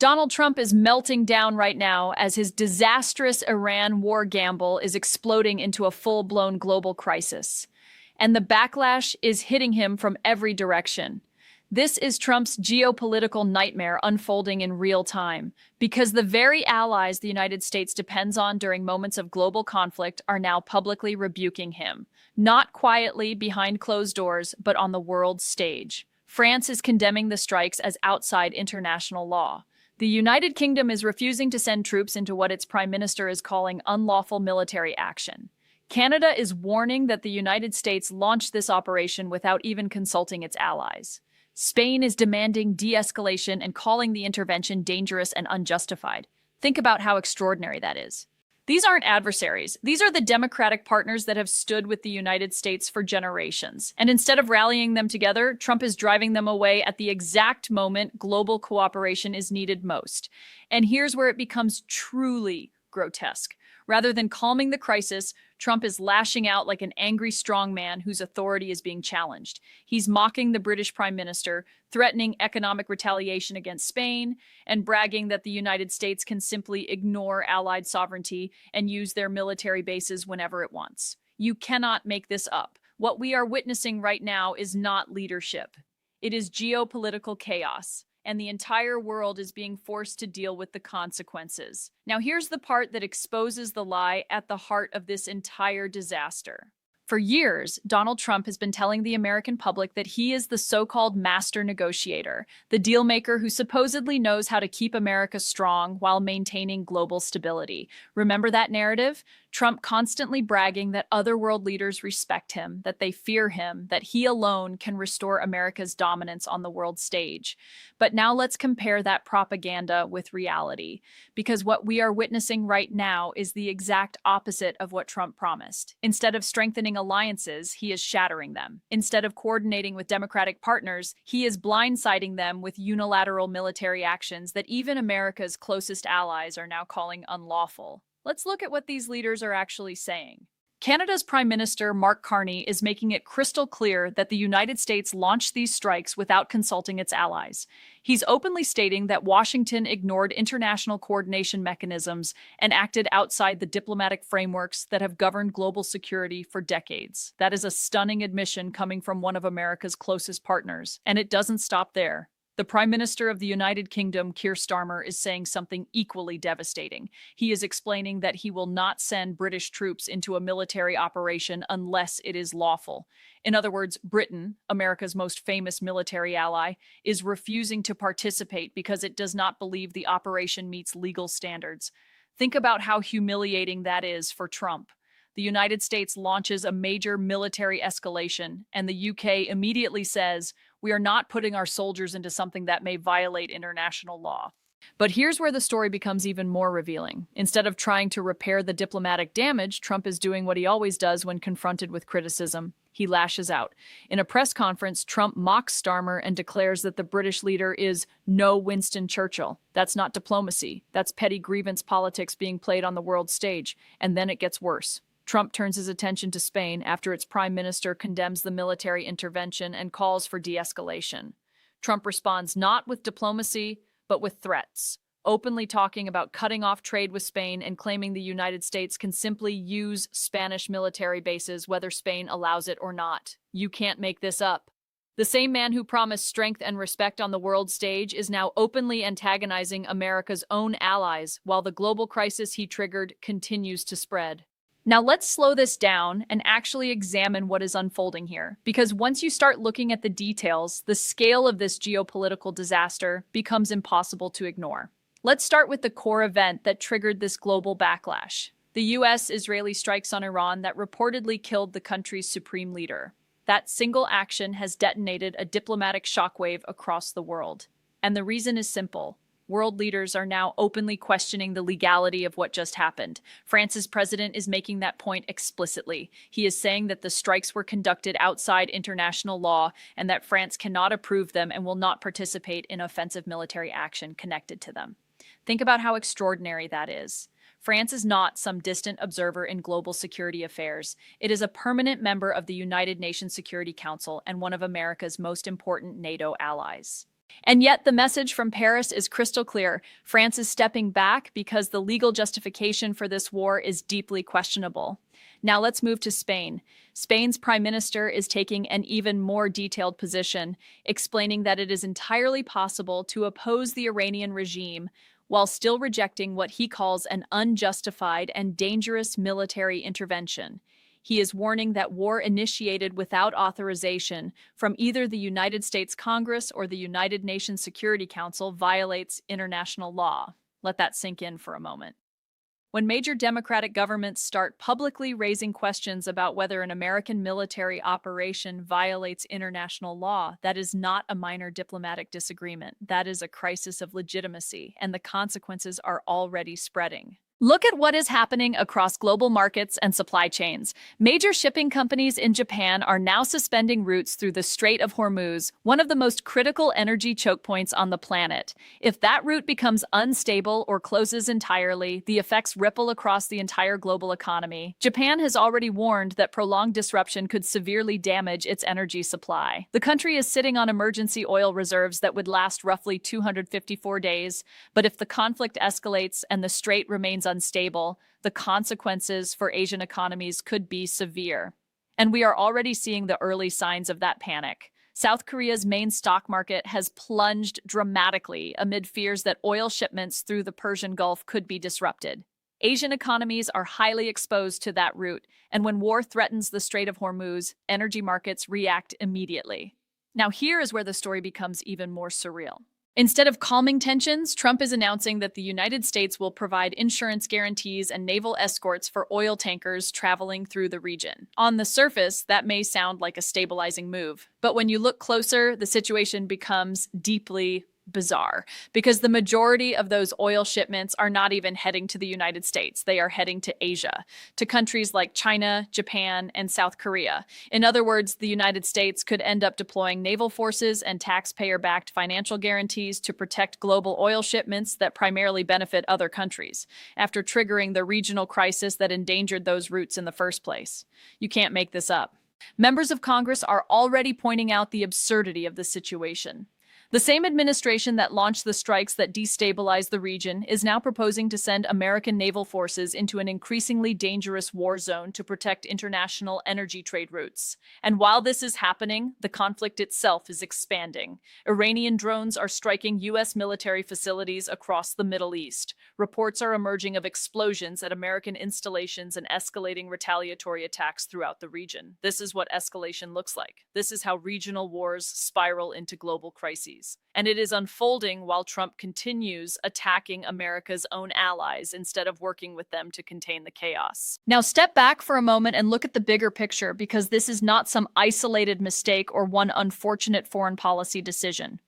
Donald Trump is melting down right now as his disastrous Iran war gamble is exploding into a full-blown global crisis. And the backlash is hitting him from every direction. This is Trump's geopolitical nightmare unfolding in real time, because the very allies the United States depends on during moments of global conflict are now publicly rebuking him, not quietly behind closed doors, but on the world stage. France is condemning the strikes as outside international law. The United Kingdom is refusing to send troops into what its prime minister is calling unlawful military action. Canada is warning that the United States launched this operation without even consulting its allies. Spain is demanding de-escalation and calling the intervention dangerous and unjustified. Think about how extraordinary that is. These aren't adversaries. These are the democratic partners that have stood with the United States for generations. And instead of rallying them together, Trump is driving them away at the exact moment global cooperation is needed most. And here's where it becomes truly grotesque. Rather than calming the crisis, Trump is lashing out like an angry strongman whose authority is being challenged. He's mocking the British Prime Minister, threatening economic retaliation against Spain, and bragging that the United States can simply ignore Allied sovereignty and use their military bases whenever it wants. You cannot make this up. What we are witnessing right now is not leadership. It is geopolitical chaos, and the entire world is being forced to deal with the consequences. Now, here's the part that exposes the lie at the heart of this entire disaster. For years, Donald Trump has been telling the American public that he is the so-called master negotiator, the deal maker who supposedly knows how to keep America strong while maintaining global stability. Remember that narrative? Trump constantly bragging that other world leaders respect him, that they fear him, that he alone can restore America's dominance on the world stage. But now let's compare that propaganda with reality, because what we are witnessing right now is the exact opposite of what Trump promised. Instead of strengthening alliances, he is shattering them. Instead of coordinating with democratic partners, he is blindsiding them with unilateral military actions that even America's closest allies are now calling unlawful. Let's look at what these leaders are actually saying. Canada's Prime Minister Mark Carney is making it crystal clear that the United States launched these strikes without consulting its allies. He's openly stating that Washington ignored international coordination mechanisms and acted outside the diplomatic frameworks that have governed global security for decades. That is a stunning admission coming from one of America's closest partners, and it doesn't stop there. The Prime Minister of the United Kingdom, Keir Starmer, is saying something equally devastating. He is explaining that he will not send British troops into a military operation unless it is lawful. In other words, Britain, America's most famous military ally, is refusing to participate because it does not believe the operation meets legal standards. Think about how humiliating that is for Trump. The United States launches a major military escalation, and the UK immediately says, "We are not putting our soldiers into something that may violate international law." But here's where the story becomes even more revealing. Instead of trying to repair the diplomatic damage, Trump is doing what he always does when confronted with criticism. He lashes out. In a press conference, Trump mocks Starmer and declares that the British leader is no Winston Churchill. That's not diplomacy. That's petty grievance politics being played on the world stage. And then it gets worse. Trump turns his attention to Spain after its prime minister condemns the military intervention and calls for de-escalation. Trump responds not with diplomacy, but with threats, openly talking about cutting off trade with Spain and claiming the United States can simply use Spanish military bases whether Spain allows it or not. You can't make this up. The same man who promised strength and respect on the world stage is now openly antagonizing America's own allies, while the global crisis he triggered continues to spread. Now let's slow this down and actually examine what is unfolding here, because once you start looking at the details, the scale of this geopolitical disaster becomes impossible to ignore. Let's start with the core event that triggered this global backlash: the US-Israeli strikes on Iran that reportedly killed the country's supreme leader. That single action has detonated a diplomatic shockwave across the world. And the reason is simple. World leaders are now openly questioning the legality of what just happened. France's president is making that point explicitly. He is saying that the strikes were conducted outside international law and that France cannot approve them and will not participate in offensive military action connected to them. Think about how extraordinary that is. France is not some distant observer in global security affairs. It is a permanent member of the United Nations Security Council and one of America's most important NATO allies. And yet the message from Paris is crystal clear. France is stepping back because the legal justification for this war is deeply questionable. Now let's move to Spain. Spain's prime minister is taking an even more detailed position, explaining that it is entirely possible to oppose the Iranian regime while still rejecting what he calls an unjustified and dangerous military intervention. He is warning that war initiated without authorization from either the United States Congress or the United Nations Security Council violates international law. Let that sink in for a moment. When major democratic governments start publicly raising questions about whether an American military operation violates international law, that is not a minor diplomatic disagreement. That is a crisis of legitimacy, and the consequences are already spreading. Look at what is happening across global markets and supply chains. Major shipping companies in Japan are now suspending routes through the Strait of Hormuz, one of the most critical energy choke points on the planet. If that route becomes unstable or closes entirely, the effects ripple across the entire global economy. Japan has already warned that prolonged disruption could severely damage its energy supply. The country is sitting on emergency oil reserves that would last roughly 254 days, but if the conflict escalates and the strait remains unstable, the consequences for Asian economies could be severe. And we are already seeing the early signs of that panic. South Korea's main stock market has plunged dramatically amid fears that oil shipments through the Persian Gulf could be disrupted. Asian economies are highly exposed to that route, and when war threatens the Strait of Hormuz, energy markets react immediately. Now here is where the story becomes even more surreal. Instead of calming tensions, Trump is announcing that the United States will provide insurance guarantees and naval escorts for oil tankers traveling through the region. On the surface, that may sound like a stabilizing move, but when you look closer, the situation becomes deeply bizarre because the majority of those oil shipments are not even heading to the United States. They are heading to Asia, to countries like China, Japan, and South Korea. In other words, the United States could end up deploying naval forces and taxpayer-backed financial guarantees to protect global oil shipments that primarily benefit other countries, after triggering the regional crisis that endangered those routes in the first place. You can't make this up. Members of Congress are already pointing out the absurdity of the situation. The same administration that launched the strikes that destabilized the region is now proposing to send American naval forces into an increasingly dangerous war zone to protect international energy trade routes. And while this is happening, the conflict itself is expanding. Iranian drones are striking U.S. military facilities across the Middle East. Reports are emerging of explosions at American installations and escalating retaliatory attacks throughout the region. This is what escalation looks like. This is how regional wars spiral into global crises. And it is unfolding while Trump continues attacking America's own allies instead of working with them to contain the chaos. Now step back for a moment and look at the bigger picture, because this is not some isolated mistake or one unfortunate foreign policy decision.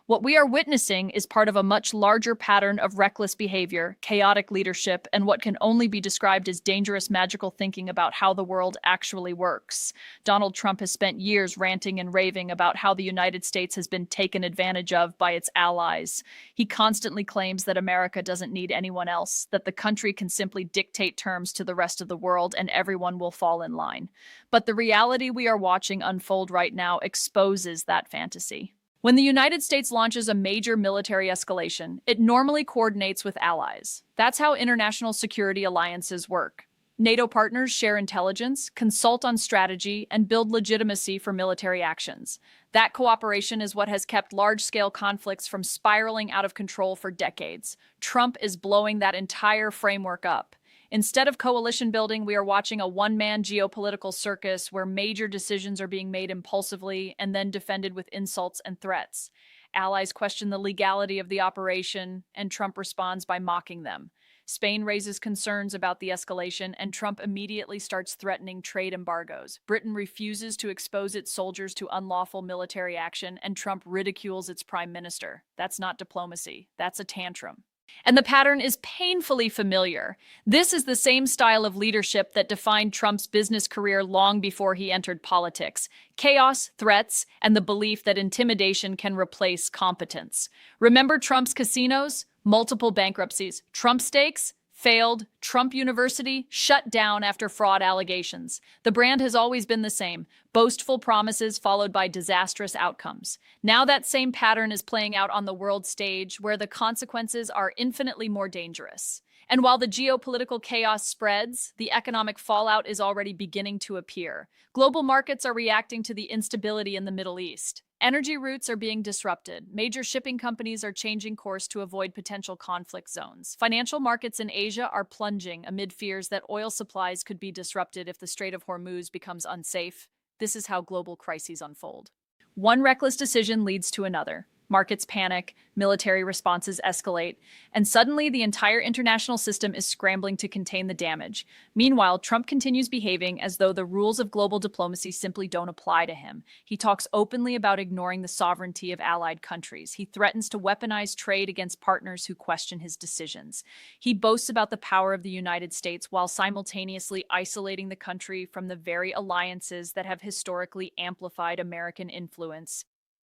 What we are witnessing is part of a much larger pattern of reckless behavior, chaotic leadership, and what can only be described as dangerous magical thinking about how the world actually works. Donald Trump has spent years ranting and raving about how the United States has been taken advantage of by its allies. He constantly claims that America doesn't need anyone else, that the country can simply dictate terms to the rest of the world and everyone will fall in line. But the reality we are watching unfold right now exposes that fantasy. When the United States launches a major military escalation, it normally coordinates with allies. That's how international security alliances work. NATO partners share intelligence, consult on strategy, and build legitimacy for military actions. That cooperation is what has kept large-scale conflicts from spiraling out of control for decades. Trump is blowing that entire framework up. Instead of coalition building, we are watching a one-man geopolitical circus where major decisions are being made impulsively and then defended with insults and threats. Allies question the legality of the operation, and Trump responds by mocking them. Spain raises concerns about the escalation, and Trump immediately starts threatening trade embargoes. Britain refuses to expose its soldiers to unlawful military action, and Trump ridicules its prime minister. That's not diplomacy. That's a tantrum. And the pattern is painfully familiar. This is the same style of leadership that defined Trump's business career long before he entered politics. Chaos, threats, and the belief that intimidation can replace competence. Remember Trump's casinos? Multiple bankruptcies. Trump stakes? Failed, Trump University shut down after fraud allegations. The brand has always been the same: boastful promises followed by disastrous outcomes. Now that same pattern is playing out on the world stage, where the consequences are infinitely more dangerous. And while the geopolitical chaos spreads, the economic fallout is already beginning to appear. Global markets are reacting to the instability in the Middle East. Energy routes are being disrupted. Major shipping companies are changing course to avoid potential conflict zones. Financial markets in Asia are plunging amid fears that oil supplies could be disrupted if the Strait of Hormuz becomes unsafe. This is how global crises unfold. One reckless decision leads to another. Markets panic, military responses escalate, and suddenly the entire international system is scrambling to contain the damage. Meanwhile, Trump continues behaving as though the rules of global diplomacy simply don't apply to him. He talks openly about ignoring the sovereignty of allied countries. He threatens to weaponize trade against partners who question his decisions. He boasts about the power of the United States while simultaneously isolating the country from the very alliances that have historically amplified American influence.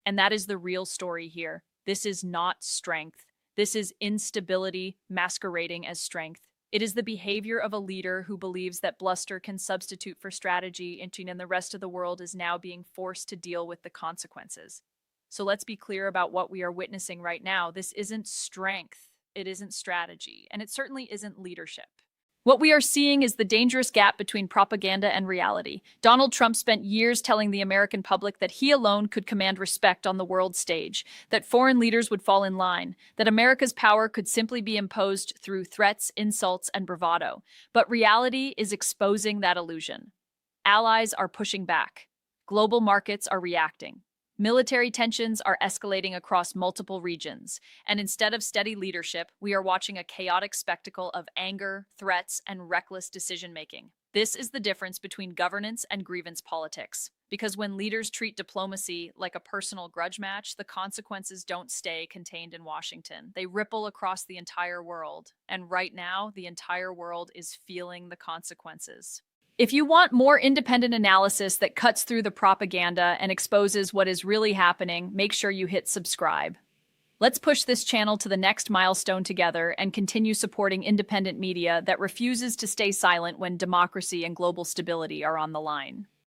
And that is the real story here. This is not strength. This is instability masquerading as strength. It is the behavior of a leader who believes that bluster can substitute for strategy, and the rest of the world is now being forced to deal with the consequences. So let's be clear about what we are witnessing right now. This isn't strength, it isn't strategy, and it certainly isn't leadership. What we are seeing is the dangerous gap between propaganda and reality. Donald Trump spent years telling the American public that he alone could command respect on the world stage, that foreign leaders would fall in line, that America's power could simply be imposed through threats, insults, and bravado. But reality is exposing that illusion. Allies are pushing back. Global markets are reacting. Military tensions are escalating across multiple regions, and instead of steady leadership, we are watching a chaotic spectacle of anger, threats, and reckless decision-making. This is the difference between governance and grievance politics, because when leaders treat diplomacy like a personal grudge match, the consequences don't stay contained in Washington. They ripple across the entire world, and right now, the entire world is feeling the consequences. If you want more independent analysis that cuts through the propaganda and exposes what is really happening, make sure you hit subscribe. Let's push this channel to the next milestone together and continue supporting independent media that refuses to stay silent when democracy and global stability are on the line.